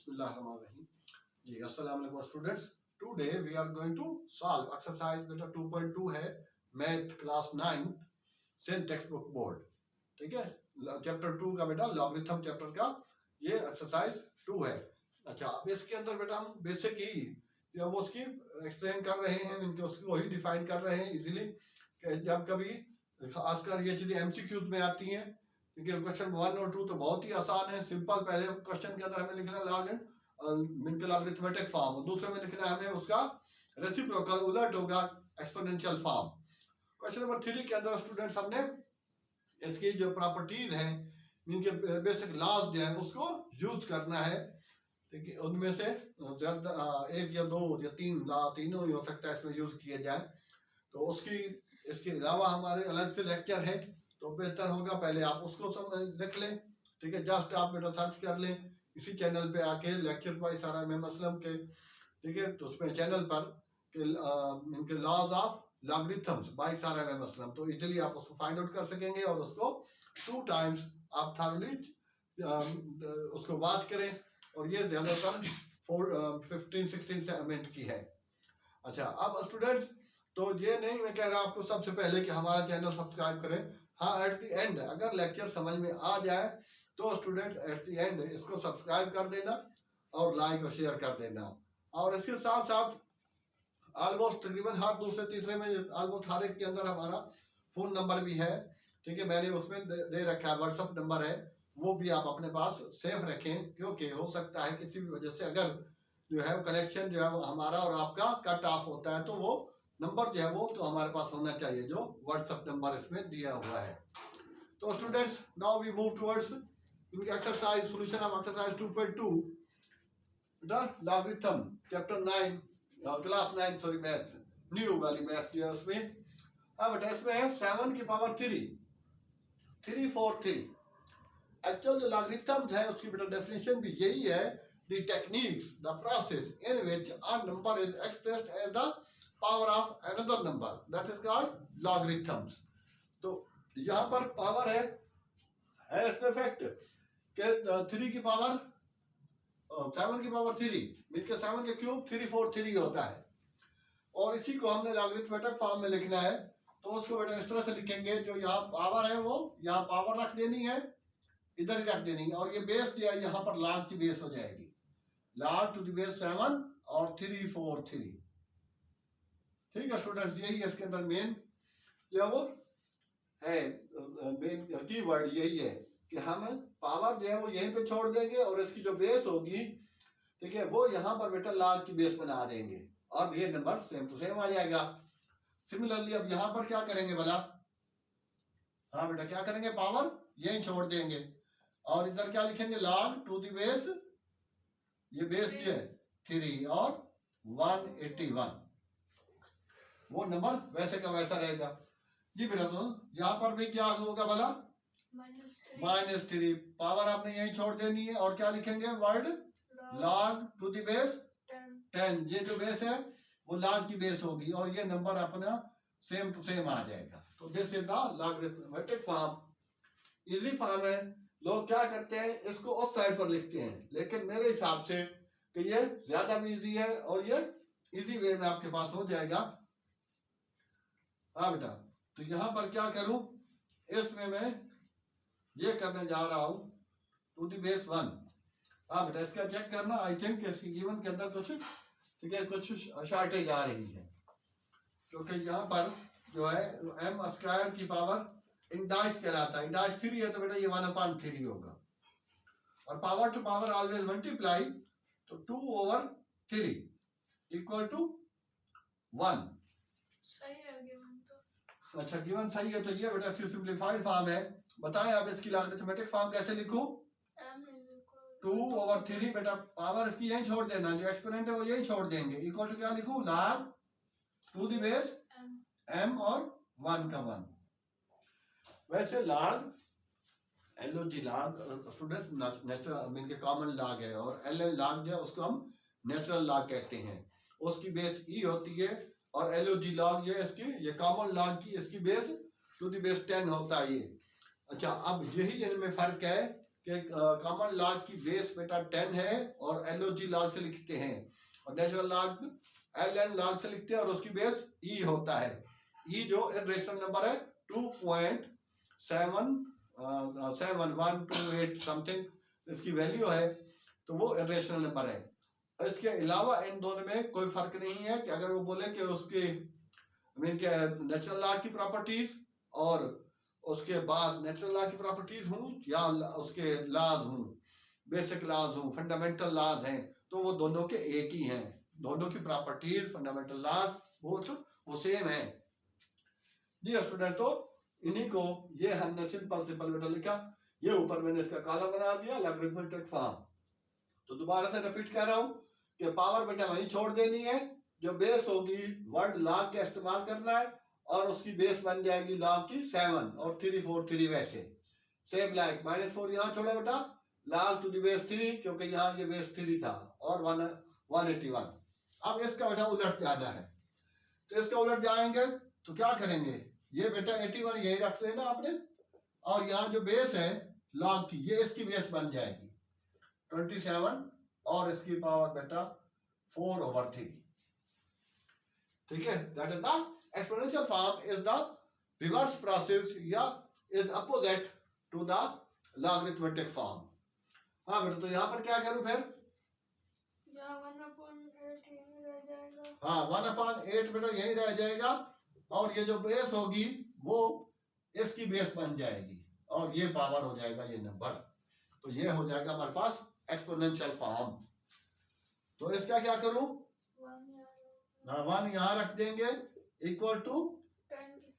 Bismillahirrahmanirrahim. जी अस्सलाम वालेकुम students. Today we are going to solve exercise बेटा 2.2 है मैथ क्लास 9 सेंट टेक्स्ट बुक बोर्ड. ठीक है, चैप्टर 2 का बेटा लॉगरिथम चैप्टर का ये एक्सरसाइज 2 है. अच्छा, अब इसके अंदर बेटा हम बेसिक ही जब वो उसकी एक्सप्लेन कर रहे हैं, इनके उसको वही डिफाइन कर रहे हैं इजीली. जब कभी खासकर ये चीजें एमसीक्यूज में आती हैं, क्योंकि क्वेश्चन 1 और 2 तो बहुत ही आसान है, सिंपल. पहले क्वेश्चन के अंदर हमें लिखना है लॉग एंड लॉगरिथमेटिक फॉर्म, और दूसरे में लिखना है हमें उसका रेसिप्रोकल, उलट होगा एक्सपोनेंशियल फॉर्म. क्वेश्चन नंबर 3 के अंदर स्टूडेंट्स हमने इसकी जो प्रॉपर्टीज हैं, इनके बेसिक लॉज जो है उसको यूज करना है. ठीक है, उनमें से एक या दो या तीनों ही हो सकता है इसमें यूज किए जाए. तो उसकी इसके अलावा हमारे अलग से लेक्चर है, तो बेहतर होगा पहले आप उसको लिख लें. ठीक है, जस्ट आप बेटा सर्च कर लें इसी चैनल पे आके लेक्चर बाय सारा इमाम असलम के. ठीक है, तो उसमें चैनल पर इनके लॉज ऑफ लॉगरिथम्स बाय सारा इमाम असलम, तो इजीली आप उसको फाइंड आउट कर सकेंगे. और उसको 2 टाइम्स आप थॉरली उसको बात करें, और ये ज्यादातर 15-16 सेगमेंट की है. अच्छा, अब स्टूडेंट्स तो ये नहीं मैं कह रहा आपको सबसे पहले कि हमारा चैनल सब्सक्राइब करें. हाँ, एट द एंड अगर लेक्चर समझ में आ जाए तो स्टूडेंट एट द एंड इसको सब्सक्राइब कर देना और लाइक और शेयर कर देना. और इसके साथ साथ ऑलमोस्ट तकरीबन हर दूसरे तीसरे में ऑलमोस्ट हर एक के अंदर हमारा फोन नंबर भी है. ठीक है, मैंने उसमें दे रखा है, व्हाट्सएप नंबर है, वो भी आप अपने पास सेफ रखें, क्योंकि हो सकता है किसी भी वजह से अगर जो है कनेक्शन जो है हमारा और आपका कट ऑफ होता है, तो वो नंबर जो है वो तो हमारे पास होना चाहिए, जो व्हाट्सएप नंबर इसमें दिया हुआ है. तो students now we move towards इनकी exercise solution of exercise 2.2 the logarithm chapter 9 class 9 sorry maths new वाली मैथ जो है उसमें. अब बेटा इसमें है 7 की पावर 3 एक्चुअल जो लॉगरिथम्स है उसकी बेटा डेफिनेशन भी यही है. The techniques the process in which a number is expressed as the power of another number, that is called logarithms. तो यहाँ पर पावर है इसमें फैक्ट के 3 की पावर 7 की पावर 3 मिलकर 7 के क्यूब 343 होता है. और इसी को हमने लॉगरिथमेटिक फॉर्म में लिखना है, तो उसको बेटा इस तरह से लिखेंगे. जो यहाँ पावर है वो यहाँ पावर रख देनी है, इधर ही रख देनी है, और ये बेस जो है यहाँ पर log की बेस हो जाएगी, log टू द बेस 7 और 343. ठीक है स्टूडेंट्स, यही है इसके अंदर मेन जो वो है, मेन की वर्ड यही है कि हम पावर जो है वो यहीं पे छोड़ देंगे, और इसकी जो बेस होगी, ठीक है, वो यहाँ पर बेटा log की बेस बना देंगे, और ये नंबर सेम टू सेम आ जाएगा. सिमिलरली अब यहाँ पर क्या करेंगे भला? हाँ बेटा, क्या करेंगे, पावर यहीं छोड़ देंगे, और इधर क्या लिखेंगे, log टू द बेस, ये बेस जो है 3 और 181, वो नंबर वैसे का वैसा रहेगा. जी बेटा, तो यहाँ पर भी क्या होगा भला, -3. पावर आपने यहीं छोड़ देनी है, और क्या लिखेंगे word, log to the base 10. ये जो बेस है वो log की बेस होगी, और ये नंबर अपना सेम टू सेम आ जाएगा. तो this is the logarithmetic form. Easy form है. लोग क्या करते हैं, इसको उस साइड पर लिखते हैं, लेकिन मेरे हिसाब से कि ये ज्यादा भी इजी है, और ये इजी वे में आपके पास हो जाएगा. हाँ बेटा, तो यहाँ पर क्या करूं, इसमें मैं ये करने जा रहा हूं टू द बेस 1. हाँ बेटा, इसका चेक करना. आई थिंक इसकी गिवन के अंदर कुछ ठीक है, कुछ शॉर्टेज आ रही है, क्योंकि यहाँ पर जो है m स्क्वायर की पावर इंडाइस कहलाता है. इंडाइस 3 है, तो बेटा ये 1/3 होगा, और power to power always multiply, तो 2/3 इक्वल टू 1. सही है गिवन तो. अच्छा, गिवन सही है, तो ये बेटा इसकी सिंपलीफाइड फॉर्म है. बताएं अब इसकी लॉगरिथमेटिक फॉर्म कैसे लिखूं. m 2/3 बेटा पावर इसकी यहीं छोड़ देना, जो एक्सपोनेंट है वो यहीं छोड़ देंगे, इक्वल टू क्या लिखूं, log to the base m और 1 का 1. वैसे log LOG log students natural इनके कॉमन log है, और LN log जो है उसको हम नेचुरल log कहते हैं. उसकी बेस e होती है, और LOG log ये इसकी ये कॉमन log की इसकी बेस टू द बेस 10 होता है ये. अच्छा, अब यही इनमें फर्क है कि कॉमन लॉग की बेस बेटा 10 है और LOG लॉग से लिखते हैं और नेचुरल लॉग LN लॉग से लिखते हैं और उसकी बेस E होता है। E जो रेशनल नंबर है 2.7128 समथिंग इसकी वैल्यू है, तो वो रेशनल नंबर है। इसके अलावा इन दोनों में कोई फर्क नहीं है कि अगर वो बोले कि उसके मीन के नेचुरल लॉ की प्रॉपर्टीज और उसके बाद नेचुरल लॉ की प्रॉपर्टीज हूँ या उसके लॉज हूँ, बेसिक लॉज हूँ, फंडामेंटल लॉज हैं, तो वो दोनों के एक ही हैं। दोनों की प्रॉपर्टीज फंडामेंटल लॉज वो सेम है जी स्टूडेंट। तो इन्हीं को ये हमने सिंपल बेटा लिखा, ये ऊपर मैंने इसका कॉलम बना दिया लॉगरिथमिक फॉर्म। तो दोबारा से रिपीट कर रहा हूँ कि पावर बेटा वहीं छोड़ देनी है, जो बेस होगी वर्ड लॉग का इस्तेमाल करना है और उसकी बेस बन जाएगी लॉग की 7 और 3 4 3 वैसे सेम लाइक -4 यहाँ छोड़ा बेटा लॉग टू द बेस 3 क्योंकि यहाँ ये बेस 3 था और 181। अब इसका बेटा उलट जाना है, तो इसका उलट जाएंगे तो क्या करेंगे, ये बेटा 81 यही रख लेना आपने और यहाँ जो बेस है लॉग की ये इसकी बेस बन जाएगी 27 और इसकी पावर बेटा 4/3। ठीक है, that is the exponential form is the reverse process या is opposite to the logarithmetic form. हाँ बेटा, तो यहाँ पर क्या करूं फिर, यहाँ 1/8 यहीं रह जाएगा। हाँ 1/8 बेटा यही रह जाएगा और ये जो बेस होगी वो इसकी बेस बन जाएगी और ये पावर हो जाएगा ये नंबर, तो ये हो जाएगा हमारे पास एक्सपोनेंशियल फॉर्म। तो इसका क्या करूं, 1 यहाँ रख देंगे इक्वल टू 10 की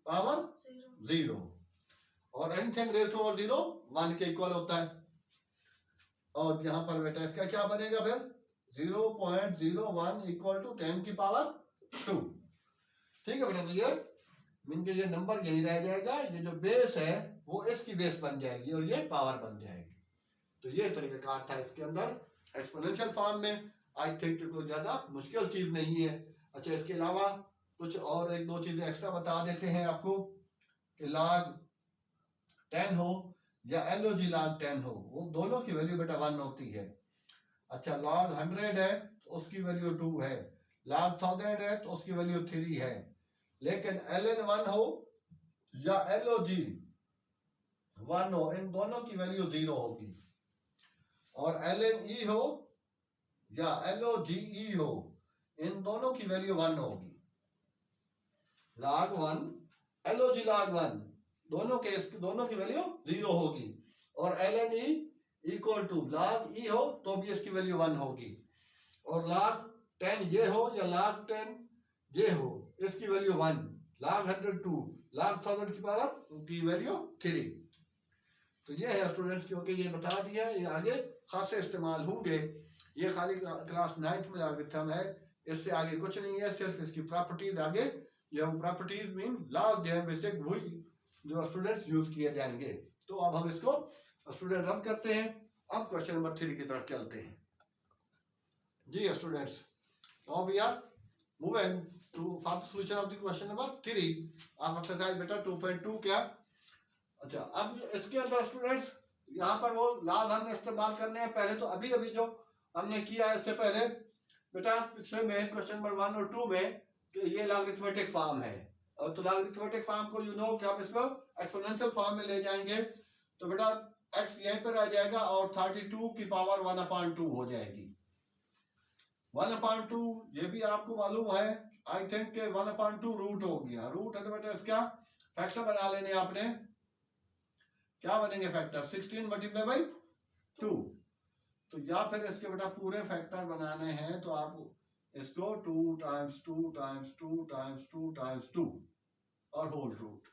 पावर 0 और एनीथिंग रेज़ टू पावर 0 1 के इक्वल होता है और यहाँ पर बेटा इसका क्या बनेगा फिर 0.01 इक्वल टू 10 की पावर 2। ठीक है बेटा, तो ये मीन के ये नंबर यही रह जाएगा, ये जो बेस है वो इसकी बेस बन जाएगी और ये पावर बन जाएगी। तो ये तरीकाकार था इसके अंदर एक्सपोनेंशियल फॉर्म में। आई थिंक कोई ज्यादा मुश्किल चीज नहीं है। अच्छा, इसके अलावा कुछ और एक दो चीजें एक्स्ट्रा बता देते हैं आपको कि log 10 हो या LOG log 10 हो, वो दोनों की वैल्यू बेटा 1 होती है। अच्छा, log 100 है तो उसकी वैल्यू 2 है, log 1000 है तो उसकी वैल्यू 3 है, लेकिन ln 1 हो या LOG 1 हो, इन दोनों की वैल्यू 0 होगी और ln E हो या LOGE हो, इन दोनों की वैल्यू 1 होगी। log 1 LOG log 1 दोनों की वैल्यू 0 होगी और ln E equal to log E हो तो भी इसकी वैल्यू 1 होगी और log 10 ये हो या log 10 ये हो इसकी वैल्यू 1, log 100 2, log 1000 की पावर की वैल्यू 3। तो ये है स्टूडेंट्स, क्योंकि ये बता दिया, ये आगे खासे इस्तेमाल होंगे। ये खाली क्लास 9th में लॉगरिथम है, इससे आगे कुछ नहीं है, सिर्फ इसकी प्रॉपर्टीज आगे जो हम प्रॉपर्टीज मीन लॉज जो है बेसिक वही जो स्टूडेंट्स यूज किए जाएंगे। तो अब हम इसको स्टूडेंट रन करते हैं। अब क्वेश्चन नंबर 3 की तरफ चलते हैं जी students. Now we are moving to for the solution of the question number 3 of exercise बेटा 2.2 क्या। अच्छा, अब इसके अंदर स्टूडेंट्स यहाँ पर वो लॉज हमने इस्तेमाल करने हैं। पहले तो अभी जो हमने किया है इससे पहले बेटा पिछले में क्वेश्चन नंबर 1 और 2 में कि ये लॉगरिथमेटिक फॉर्म है और तो लॉगरिथमेटिक फॉर्म को यू नो कि हम इसको एक्सपोनेंशियल फॉर्म में ले जाएंगे तो बेटा x यहीं पर आ जाएगा और 32 की पावर 1/2 हो जाएगी। 1/2 ये भी आपको मालूम है, आई थिंक के 1/2 रूट हो गया। रूट है तो बेटा इसका फैक्टर बना लेने आपने, क्या बनेंगे फैक्टर 16 मल्टीप्लाई बाई 2। तो या फिर इसके बेटा पूरे फैक्टर बनाने हैं तो आप इसको 2 टाइम्स 2 टाइम्स 2 टाइम्स 2 टाइम्स 2 और होल रूट।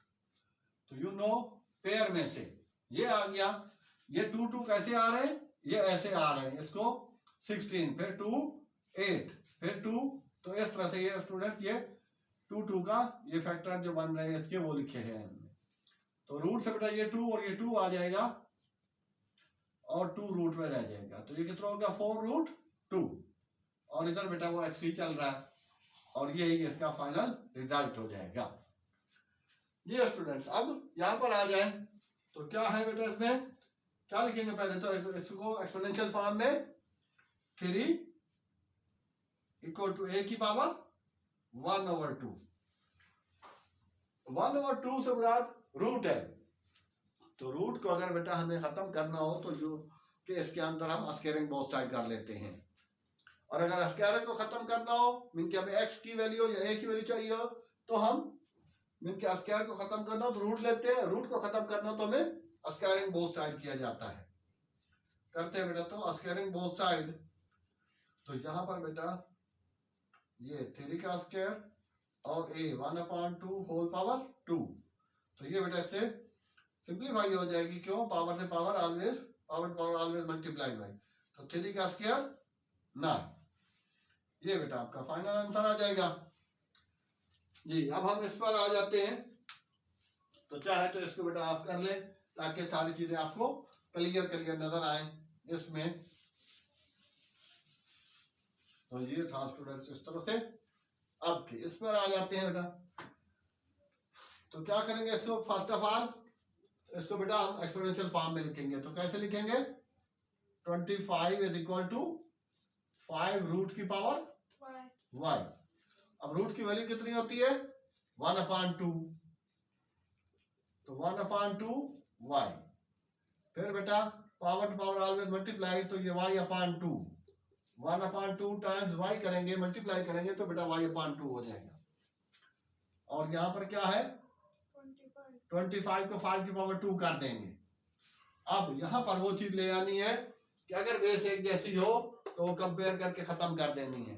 तो यू नो पेयर में से ये आ गया, ये 2 2 कैसे आ रहे हैं, ये ऐसे आ रहे हैं, इसको 16 फिर 2 8 फिर 2, तो इस तरह से ये स्टूडेंट ये 2 2 का ये फैक्टर जो बन रहे हैं इसके वो लिखे हैं हमने। तो रूट से बेटा ये 2 और ये 2 आ जाएगा और 2 रूट में रह जाएगा, तो ये कितना होगा 4√2 और इधर बेटा वो x ही चल रहा है और ये इसका फाइनल रिजल्ट हो जाएगा। ये स्टूडेंट्स अब यहाँ पर आ जाए तो क्या है बेटा इसमें क्या लिखेंगे पहले तो इसको एक्सपोनेंशियल फॉर्म में 3 इक्वल टू a की पावर 1/2। 1/2 से मुराद रूट है, तो रूट को अगर बेटा हमें खत्म करना हो तो जो कि इसके अंदर हम स्क्वायरिंग बोथ साइड कर लेते हैं, और अगर स्क्वायरिंग को खत्म करना हो मीन कि हमें x की वैल्यू या a की वैल्यू चाहिए हो तो हम मीन के स्क्वायर को खत्म करना हो तो रूट लेते हैं, रूट को खत्म करना हो तो हमें स्क्वायरिंग बोथ साइड किया जाता है। करते हैं बेटा तो स्क्वायरिंग बोथ साइड, तो यहाँ पर बेटा ये 3 का स्क्वायर और a 1/2 होल पावर 2, तो ये बेटा इससे सिंप्लीफाई हो जाएगी, क्यों, पावर से power always, power power always multiply by, तो 3 का स्क्वायर 9, ये बेटा आपका फाइनल आंसर आ जाएगा जी। अब हम इस पर आ जाते हैं, तो चाहे तो इसको बेटा आप कर लें ताकि सारी चीजें आपको क्लियर क्लियर नजर आए इसमें। तो ये था स्टूडेंट्स इस तरह से। अब इस पर आ जाते हैं बेटा, तो क्या करेंगे इसको, फर्स्ट ऑफ ऑल इसको बेटा हम एक्सपोनेंशियल फॉर्म में लिखेंगे, तो कैसे लिखेंगे, 25 इज इक्वल टू 5 रूट की पावर y। अब रूट की वैल्यू कितनी होती है, 1/2, तो 1/2 y, फिर बेटा power to power always multiply, तो ये y/2, 1/2 टाइम्स y करेंगे, मल्टीप्लाई करेंगे तो बेटा y/2 हो जाएगा। और यहाँ पर क्या है, 25 को 5 की पावर 2 कर देंगे। अब यहाँ पर वो चीज ले आनी है कि अगर बेस एक जैसी हो तो कंपेयर करके खत्म कर देनी है,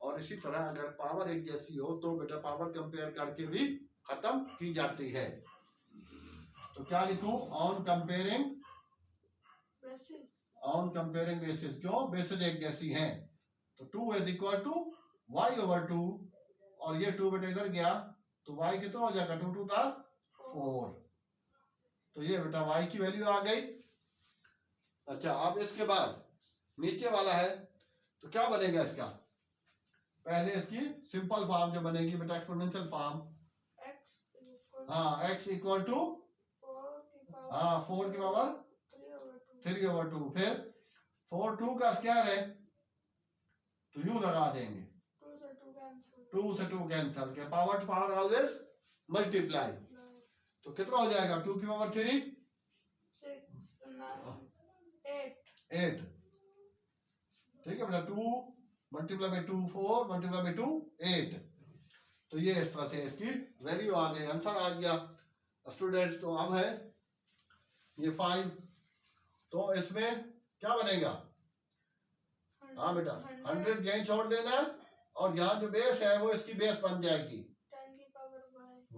और इसी तरह अगर पावर एक जैसी हो तो बेटा पावर कंपेयर करके भी खत्म की जाती है। तो क्या लिखूं, ऑन कंपेयरिंग बेसिस, क्यों, बेसिस एक जैसी हैं, तो 2 इज इक्वल टू y/2, और ये 2 बेटा इधर गया तो y कितना हो जाएगा, 2 2 4, तो ये बेटा y की वैल्यू आ गई। अच्छा, अब इसके बाद नीचे वाला है, तो क्या बनेगा इसका, पहले इसकी सिंपल फॉर्म जो बनेगी बेटा एक्सपोनेंशियल फॉर्म, हाँ x इक्वल टू 4 की पावर 3/2, फिर 4 2 का स्क्वायर है तो यू लगा देंगे, 2 से 2 कैंसिल के, power to power always multiply, तो कितना हो जाएगा, 2 की पावर 3 8, ठीक है बेटा, 2 मल्टीप्लाई बाय 2 4 मल्टीप्लाई बाय 2 8, तो ये इस तरह से इसकी वैल्यू आ गई, आंसर आ गया स्टूडेंट्स। तो अब है ये 5, तो इसमें क्या बनेगा, हाँ बेटा 100 यहीं छोड़ देना, और यहाँ जो बेस है वो इसकी बेस बन जाएगी 10 की पावर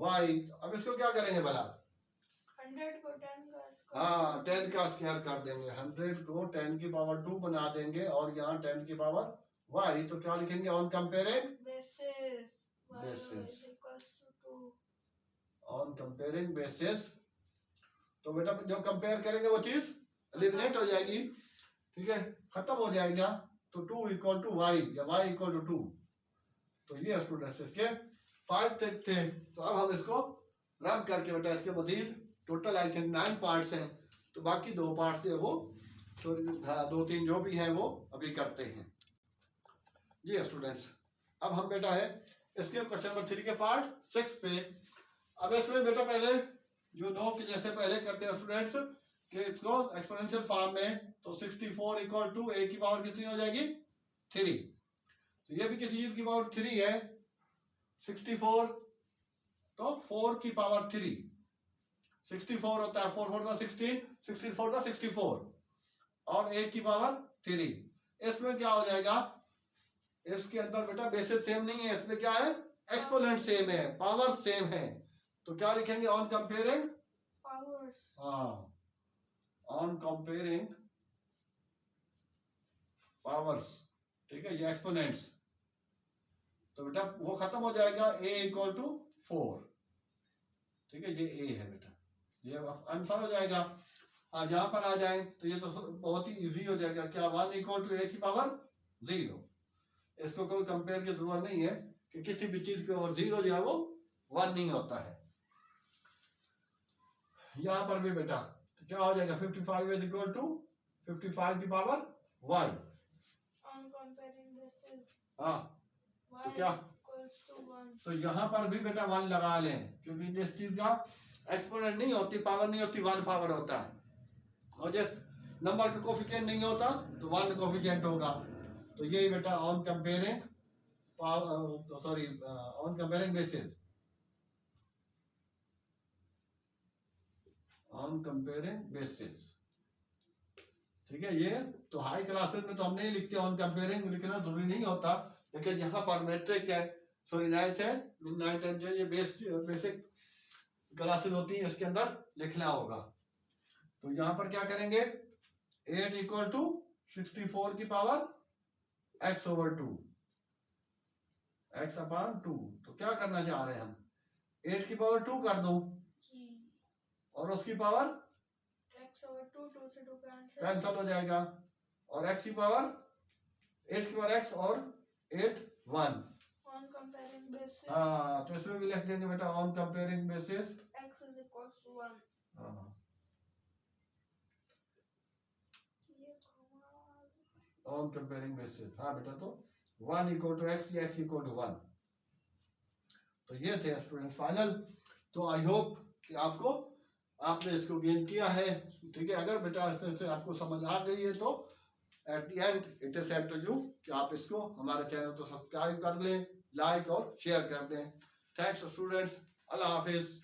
y। अब इसको क्या करेंगे भला, 100 को 10 का स्क्वायर, हाँ 10 का स्क्वायर कर देंगे, 100 को 10 की पावर 2 बना देंगे, और यहाँ 10 की पावर y, तो क्या लिखेंगे, on comparing basis on comparing basis, तो बेटा जो कंपेयर करेंगे वो चीज एलिमिनेट हो जाएगी, ठीक है, खत्म हो जाएगा, तो 2 इक्वल टू y या y इक्वल टू 2, तो ये स्टूडेंट्स इसके 5 तक थे। तो अब हम इसको रन करके बेटा इसके मजीद टोटल आई थिंक 9 पार्ट्स हैं, तो बाकी 2 पार्ट्स जो वो तो 2-3 जो भी हैं वो अभी करते हैं जी स्टूडेंट्स। अब हम बेटा है इसके क्वेश्चन नंबर 3 के पार्ट 6 पे। अब इसमें बेटा पहले जो 9 के जैसे पहले करते हैं स्टूडेंट्स कि इसको एक्सपोनेंशियल फॉर्म में, तो 64 इक्वल टू a की पावर कितनी हो जाएगी 3, तो ये भी किसी चीज की पावर 3 है, 64 तो 4 की पावर 3, 64 होता है 4 4 16, 64 था 64, और a की पावर 3, इसमें क्या हो जाएगा, इसके अंदर बेटा बेसिस सेम नहीं है, इसमें क्या है, एक्सपोनेंट सेम है, पावर सेम है, तो क्या लिखेंगे, ऑन कंपेयरिंग पावर्स, हाँ ऑन कंपेयरिंग पावर्स, ठीक है, ये एक्सपोनेंट्स, तो बेटा वो खत्म हो जाएगा, a इक्वल टू 4, ठीक है, ये a है बेटा, ये आंसर हो जाएगा। हाँ यहाँ पर आ जाए तो ये तो बहुत ही इजी हो जाएगा, क्या 1 इक्वल टू a की पावर 0, इसको कोई कंपेयर की जरूरत नहीं है कि किसी भी चीज पे और 0 जो है वो 1 नहीं होता है। यहाँ पर भी बेटा तो क्या हो जाएगा 55 इज इक्वल टू 55 की power y। On comparing basis, हाँ y क्या? equals to 1. तो यहाँ पर भी बेटा 1 लगा लें, क्योंकि जिस चीज का एक्सपोनेंट नहीं होती, पावर नहीं होती, 1 पावर होता है, और जिस नंबर का कोफिशिएंट नहीं होता तो 1 कोफिशिएंट होगा। तो यही बेटा on comparing on comparing basis, on comparing basis, ठीक है। ये तो हाई क्लासेस में तो हम नहीं लिखते, ऑन कंपेयरिंग लिखना जरूरी नहीं होता, लेकिन यहाँ पर मैट्रिक है, सॉरी नाइन्थ है, नाइन्थ एंड जो ये बेसिक क्लासेस होती है इसके अंदर लिखना होगा। तो यहाँ पर क्या करेंगे, 8 इक्वल टू 64 की power x over 2, x upon 2। तो क्या करना चाह रहे हैं हम, 8 की पावर 2 कर दो, जी, और उसकी पावर x over 2, 2 से 2 कैंसल हो जाएगा, और x की पावर 8 की पावर x और 8 1। On comparing basis, हाँ तो इसमें भी लिख देंगे बेटा on comparing basis, x is equals to 1. ये कमाल। ऑन कंपेयरिंग बेसिस, हाँ बेटा, तो 1 इक्वल टू x या x इक्वल टू 1। तो ये थे स्टूडेंट्स फाइनल। तो आई होप कि आपने इसको गेन किया है, ठीक है। अगर बेटा इसमें से आपको समझ आ गई है तो at the end it is set to you कि आप इसको हमारे चैनल को सब्सक्राइब कर लें, लाइक और शेयर कर दें। थैंक्स स्टूडेंट्स, अल्लाह हाफिज।